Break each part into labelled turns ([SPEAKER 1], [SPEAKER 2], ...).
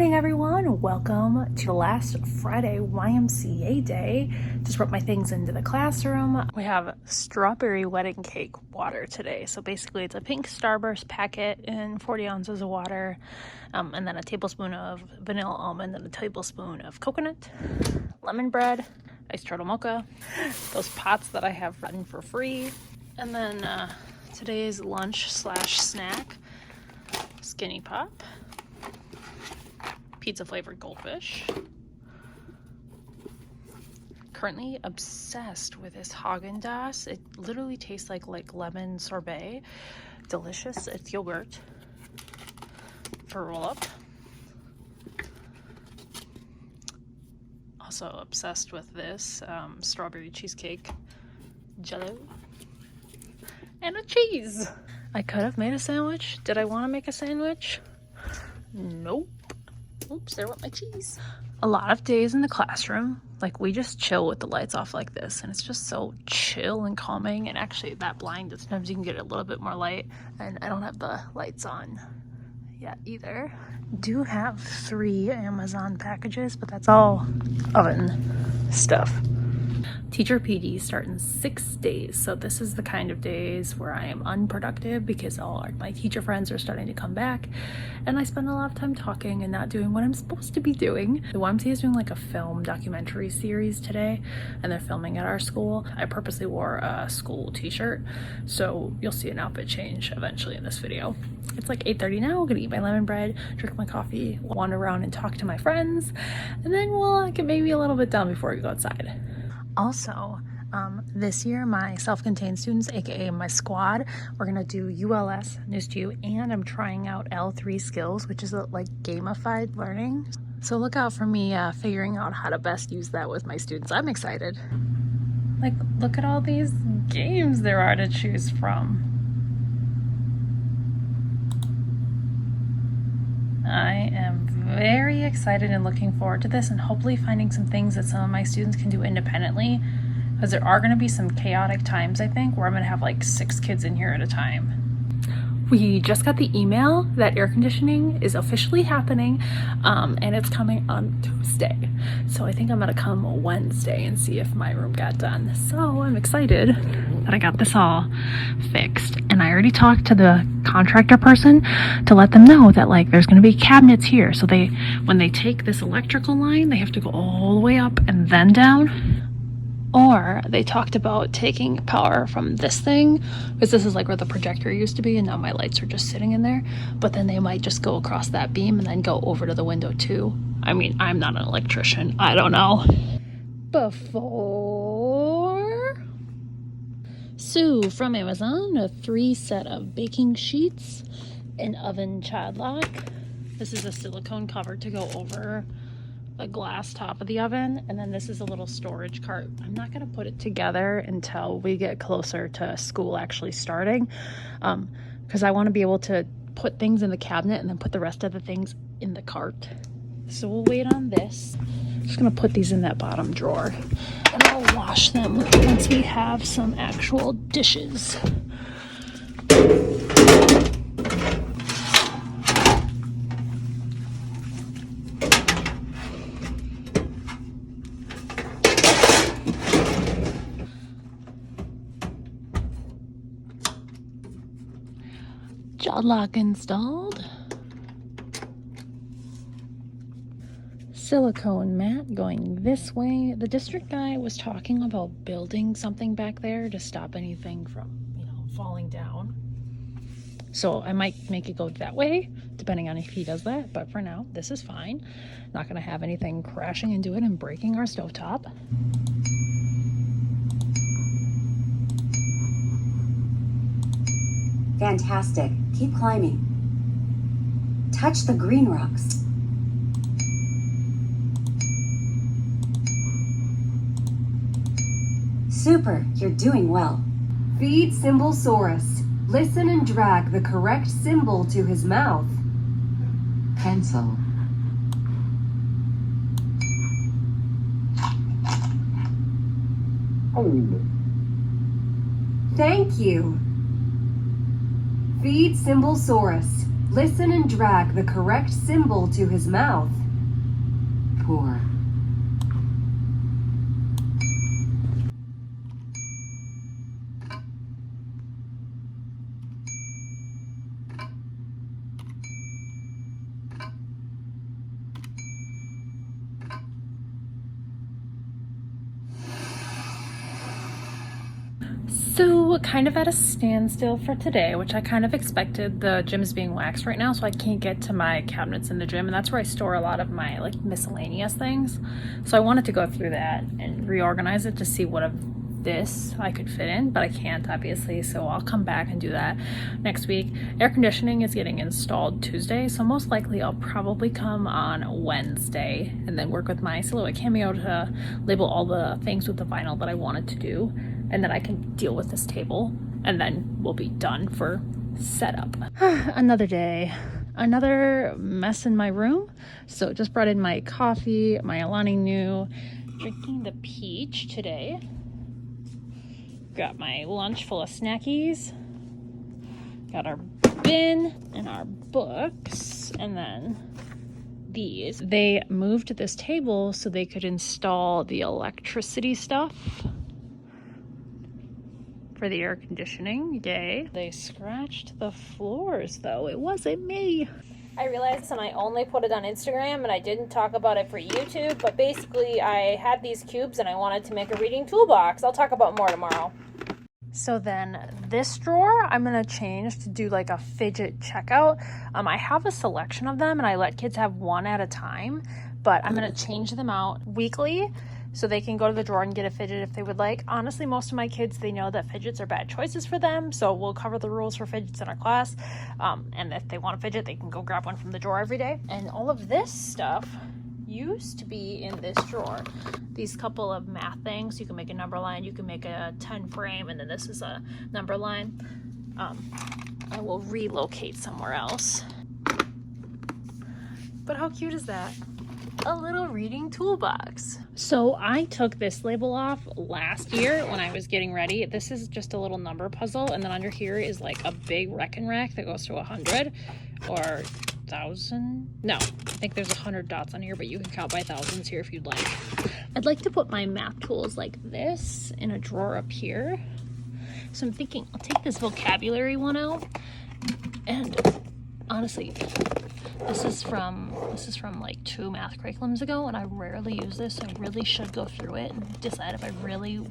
[SPEAKER 1] morning, everyone. Welcome to the last Friday YMCA day. Just brought my things into the classroom. We have strawberry wedding cake water today. So basically it's a pink Starburst packet in 40 ounces of water, and then a tablespoon of vanilla almond and a tablespoon of coconut, lemon bread, iced turtle mocha, those pots that I have gotten for free, and then today's lunch slash snack, Skinny Pop, pizza flavored goldfish. Currently obsessed with this Haagen-Dazs. It literally tastes like lemon sorbet. Delicious. It's yogurt for roll up. Also obsessed with this strawberry cheesecake jello and a cheese. I could have made a sandwich. Did I want to make a sandwich? Nope. Oops, there went my cheese. A lot of days in the classroom, we just chill with the lights off like this, and it's just so chill and calming. And actually that blind, sometimes you can get a little bit more light, and I don't have the lights on yet either. Do have 3 Amazon packages, but that's all oven stuff. Teacher PD start in 6 days, so this is the kind of days where I am unproductive because all my teacher friends are starting to come back, and I spend a lot of time talking and not doing what I'm supposed to be doing. The YMCA is doing a film documentary series today, and they're filming at our school. I purposely wore a school t-shirt, so you'll see an outfit change eventually in this video. It's 8:30 now. I'm gonna eat my lemon bread, drink my coffee, wander around and talk to my friends, and then we'll get maybe a little bit done before we go outside. Also, this year my self-contained students, aka my squad, we're gonna do ULS, News to You, and I'm trying out L3 skills, which is gamified learning. So look out for me figuring out how to best use that with my students. I'm excited. Look at all these games there are to choose from. I am very excited and looking forward to this, and hopefully finding some things that some of my students can do independently, because there are going to be some chaotic times, I think, where I'm going to have 6 kids in here at a time. We just got the email that air conditioning is officially happening, and it's coming on Tuesday. So I think I'm going to come Wednesday and see if my room got done. So I'm excited that I got this all fixed. And I already talked to the contractor person to let them know that there's going to be cabinets here. So when they take this electrical line, they have to go all the way up and then down. Or they talked about taking power from this thing, because this is where the projector used to be, and now my lights are just sitting in there. But then they might just go across that beam and then go over to the window too. I mean, I'm not an electrician. I don't know. Before Sue from Amazon, a 3 set of baking sheets, an oven child lock. This is a silicone cover to go over the glass top of the oven, and then this is a little storage cart. I'm not going to put it together until we get closer to school actually starting, because I want to be able to put things in the cabinet and then put the rest of the things in the cart. So we'll wait on this. I'm just going to put these in that bottom drawer, and I'll wash them once we have some actual dishes. Child lock installed. Silicone mat going this way. The district guy was talking about building something back there to stop anything from, falling down. So I might make it go that way, depending on if he does that. But for now, this is fine. Not going to have anything crashing into it and breaking our stovetop.
[SPEAKER 2] Fantastic. Keep climbing. Touch the green rocks. Super. You're doing well.
[SPEAKER 3] Feed Symbolsaurus. Listen and drag the correct symbol to his mouth.
[SPEAKER 2] Pencil.
[SPEAKER 3] Thank you. Feed Symbolsaurus. Listen and drag the correct symbol to his mouth.
[SPEAKER 2] Pour.
[SPEAKER 1] So kind of at a standstill for today, which I kind of expected. The gym is being waxed right now, so I can't get to my cabinets in the gym, and that's where I store a lot of my like miscellaneous things. So I wanted to go through that and reorganize it to see what of this I could fit in, but I can't obviously, so I'll come back and do that next week. Air conditioning is getting installed Tuesday, so most likely I'll probably come on Wednesday and then work with my Silhouette Cameo to label all the things with the vinyl that I wanted to do, and then I can deal with this table, and then we'll be done for setup. Another day, another mess in my room. So just brought in my coffee, my Alani Nu, drinking the peach today. Got my lunch full of snackies. Got our bin and our books, and then these. They moved this table so they could install the electricity stuff for the air conditioning. Yay. They scratched the floors though. It wasn't me. I realized, and I only put it on Instagram and I didn't talk about it for YouTube, but basically I had these cubes and I wanted to make a reading toolbox. I'll talk about more tomorrow. So then this drawer I'm gonna change to do like a fidget checkout. I have a selection of them and I let kids have one at a time, but I'm gonna change them out weekly so they can go to the drawer and get a fidget if they would like. Honestly, most of my kids, they know that fidgets are bad choices for them, so we'll cover the rules for fidgets in our class. And if they want a fidget, they can go grab one from the drawer every day. And all of this stuff used to be in this drawer. These couple of math things, you can make a number line, you can make a 10 frame, and then this is a number line. I will relocate somewhere else. But how cute is that? A little reading toolbox. So I took this label off last year when I was getting ready. This is just a little number puzzle, and then under here is like a big reckon rack that goes to 100 or 1,000. No, I think there's 100 dots on here, but you can count by thousands here if you'd like. I'd like to put my math tools like this in a drawer up here. So I'm thinking I'll take this vocabulary one out, and honestly, this is from like 2 math curriculums ago, and I rarely use this. I really should go through it and decide if I really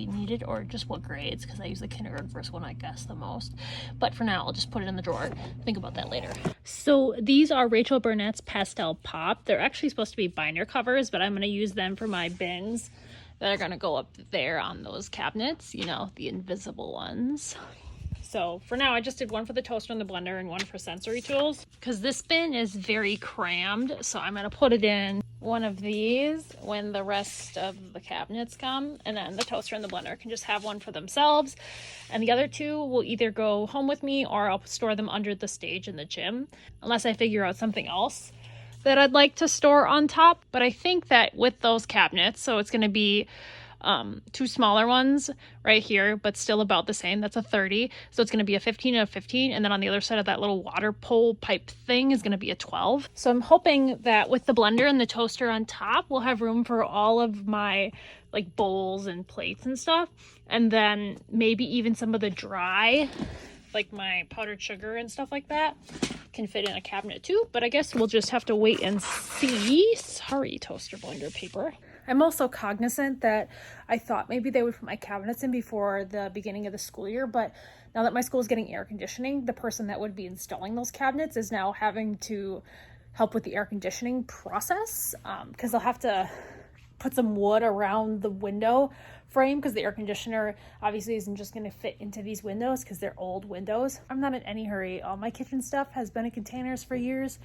[SPEAKER 1] need it or just what grades, because I use the kindergarten first one, I guess, the most. But for now, I'll just put it in the drawer. Think about that later. So these are Rachel Burnett's Pastel Pop. They're actually supposed to be binder covers, but I'm going to use them for my bins that are going to go up there on those cabinets, you know, the invisible ones. So for now, I just did one for the toaster and the blender and one for sensory tools, because this bin is very crammed. So I'm going to put it in one of these when the rest of the cabinets come, and then the toaster and the blender can just have one for themselves. And the other two will either go home with me or I'll store them under the stage in the gym, unless I figure out something else that I'd like to store on top. But I think that with those cabinets, so it's going to be 2 smaller ones right here, but still about the same. That's a 30. So it's going to be a 15 and a 15. And then on the other side of that little water pole pipe thing is going to be a 12. So I'm hoping that with the blender and the toaster on top, we'll have room for all of my like bowls and plates and stuff. And then maybe even some of the dry, like my powdered sugar and stuff like that, can fit in a cabinet too. But I guess we'll just have to wait and see. Sorry, toaster blender paper. I'm also cognizant that I thought maybe they would put my cabinets in before the beginning of the school year, but now that my school is getting air conditioning, the person that would be installing those cabinets is now having to help with the air conditioning process, because they'll have to put some wood around the window frame, because the air conditioner obviously isn't just going to fit into these windows because they're old windows. I'm not in any hurry. All my kitchen stuff has been in containers for years.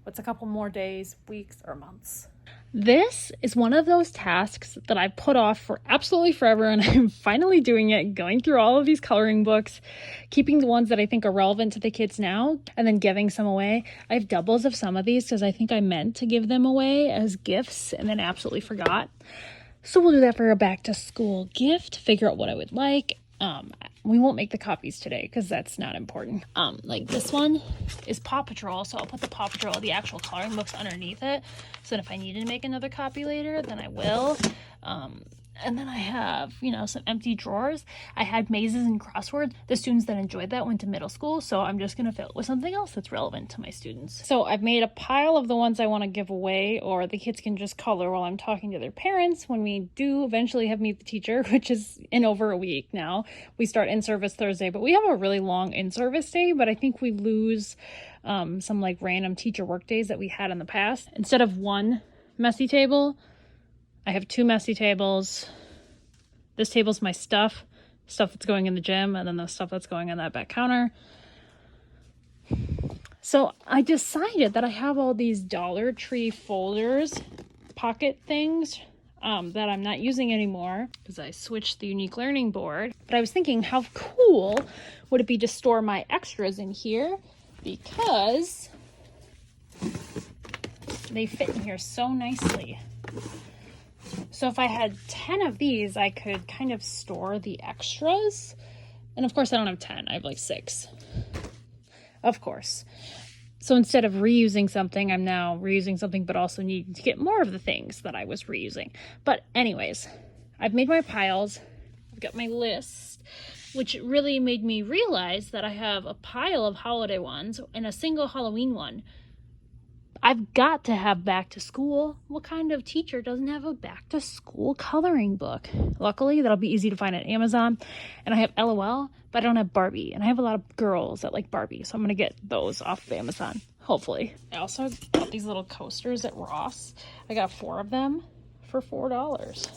[SPEAKER 1] What's a couple more days, weeks, or months? This is one of those tasks that I put off for absolutely forever, and I'm finally doing it, going through all of these coloring books, keeping the ones that I think are relevant to the kids now, and then giving some away. I have doubles of some of these because I think I meant to give them away as gifts and then absolutely forgot. So we'll do that for a back to school gift, figure out what I would like. We won't make the copies today because that's not important. Like this one is Paw Patrol, so I'll put the Paw Patrol, the actual coloring books underneath it, so that if I need to make another copy later, then I will. And then I have, you know, some empty drawers. I had mazes and crosswords. The students that enjoyed that went to middle school, so I'm just going to fill it with something else that's relevant to my students. So I've made a pile of the ones I want to give away, or the kids can just color while I'm talking to their parents when we do eventually have Meet the Teacher, which is in over a week now. We start in-service Thursday, but we have a really long in-service day, but I think we lose some like random teacher work days that we had in the past. Instead of one messy table, I have 2 messy tables. This table's my stuff that's going in the gym, and then the stuff that's going on that back counter. So I decided that I have all these Dollar Tree folders, pocket things, that I'm not using anymore because I switched the unique learning board. But I was thinking, how cool would it be to store my extras in here, because they fit in here so nicely. So if I had 10 of these, I could kind of store the extras. And of course I don't have 10, I have like 6. Of course. So instead of reusing something, I'm now reusing something, but also needing to get more of the things that I was reusing. But anyways, I've made my piles. I've got my list, which really made me realize that I have a pile of holiday ones and a single Halloween one. I've got to have back to school. What kind of teacher doesn't have a back to school coloring book? Luckily, that'll be easy to find at Amazon. And I have LOL, but I don't have Barbie. And I have a lot of girls that like Barbie, so I'm going to get those off of Amazon, hopefully. I also got these little coasters at Ross. I got 4 of them for $4.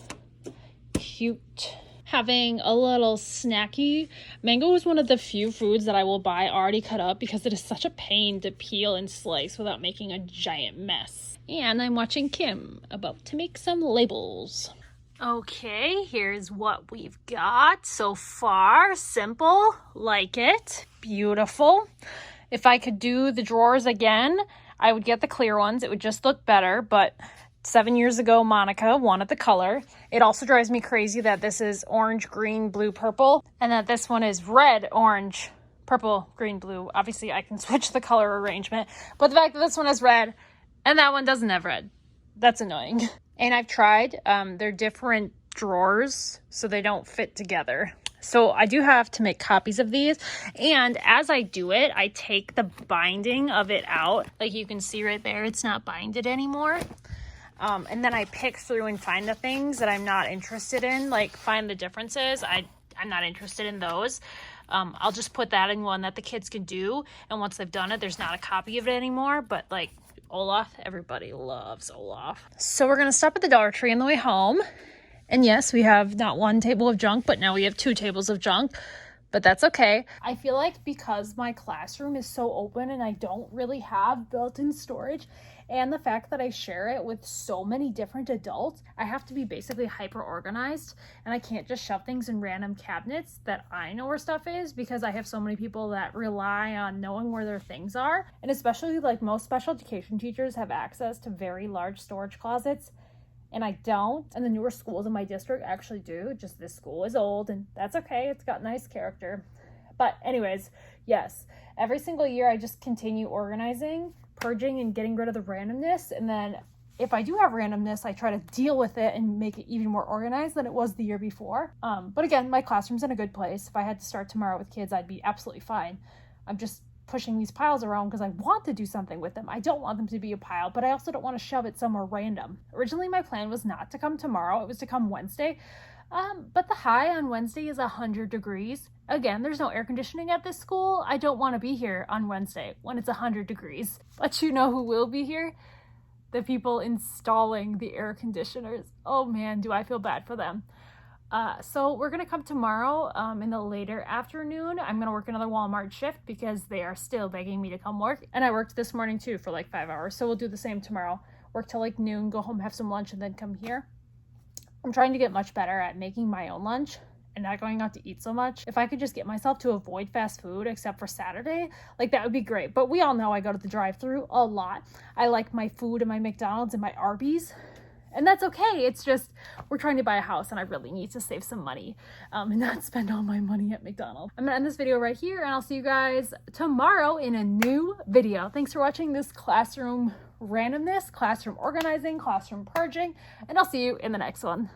[SPEAKER 1] Cute. Having a little snacky. Mango is one of the few foods that I will buy already cut up because it is such a pain to peel and slice without making a giant mess. And I'm watching Kim about to make some labels. Okay, here's what we've got so far. Simple, like it, beautiful. If I could do the drawers again, I would get the clear ones. It would just look better, but 7 years ago, Monica wanted the color. It also drives me crazy that this is orange, green, blue, purple, and that this one is red, orange, purple, green, blue. Obviously, I can switch the color arrangement, but the fact that this one has red and that one doesn't have red, that's annoying. And I've tried, they're different drawers, so they don't fit together. So I do have to make copies of these, and as I do it, I take the binding of it out. Like you can see right there, it's not binded anymore. And then I pick through and find the things that I'm not interested in, like find the differences. I'm not interested in those. I'll just put that in one that the kids can do. And once they've done it, there's not a copy of it anymore. But like Olaf, everybody loves Olaf. So we're going to stop at the Dollar Tree on the way home. And yes, we have not 1 table of junk, but now we have 2 tables of junk. But that's okay. I feel like because my classroom is so open and I don't really have built-in storage, and the fact that I share it with so many different adults, I have to be basically hyper organized, and I can't just shove things in random cabinets that I know where stuff is, because I have so many people that rely on knowing where their things are. And especially like most special education teachers have access to very large storage closets, and I don't. And the newer schools in my district actually do. Just this school is old, and that's okay. It's got nice character. But anyways, yes, every single year I just continue organizing, purging, and getting rid of the randomness. And then if I do have randomness, I try to deal with it and make it even more organized than it was the year before. But again, my classroom's in a good place. If I had to start tomorrow with kids, I'd be absolutely fine. I'm just pushing these piles around because I want to do something with them. I don't want them to be a pile, but I also don't want to shove it somewhere random. Originally, my plan was not to come tomorrow. It was to come Wednesday. But the high on Wednesday is 100 degrees. Again, there's no air conditioning at this school. I don't want to be here on Wednesday when it's 100 degrees. But you know who will be here? The people installing the air conditioners. Oh man, do I feel bad for them. So we're going to come tomorrow in the later afternoon. I'm going to work another Walmart shift because they are still begging me to come work. And I worked this morning too for like 5 hours. So we'll do the same tomorrow. Work till like noon, go home, have some lunch, and then come here. I'm trying to get much better at making my own lunch and not going out to eat so much. If I could just get myself to avoid fast food except for Saturday, like that would be great. But we all know I go to the drive-thru a lot. I like my food and my McDonald's and my Arby's. And that's okay. It's just, we're trying to buy a house and I really need to save some money and not spend all my money at McDonald's. I'm gonna end this video right here and I'll see you guys tomorrow in a new video. Thanks for watching this classroom randomness, classroom organizing, classroom purging, and I'll see you in the next one.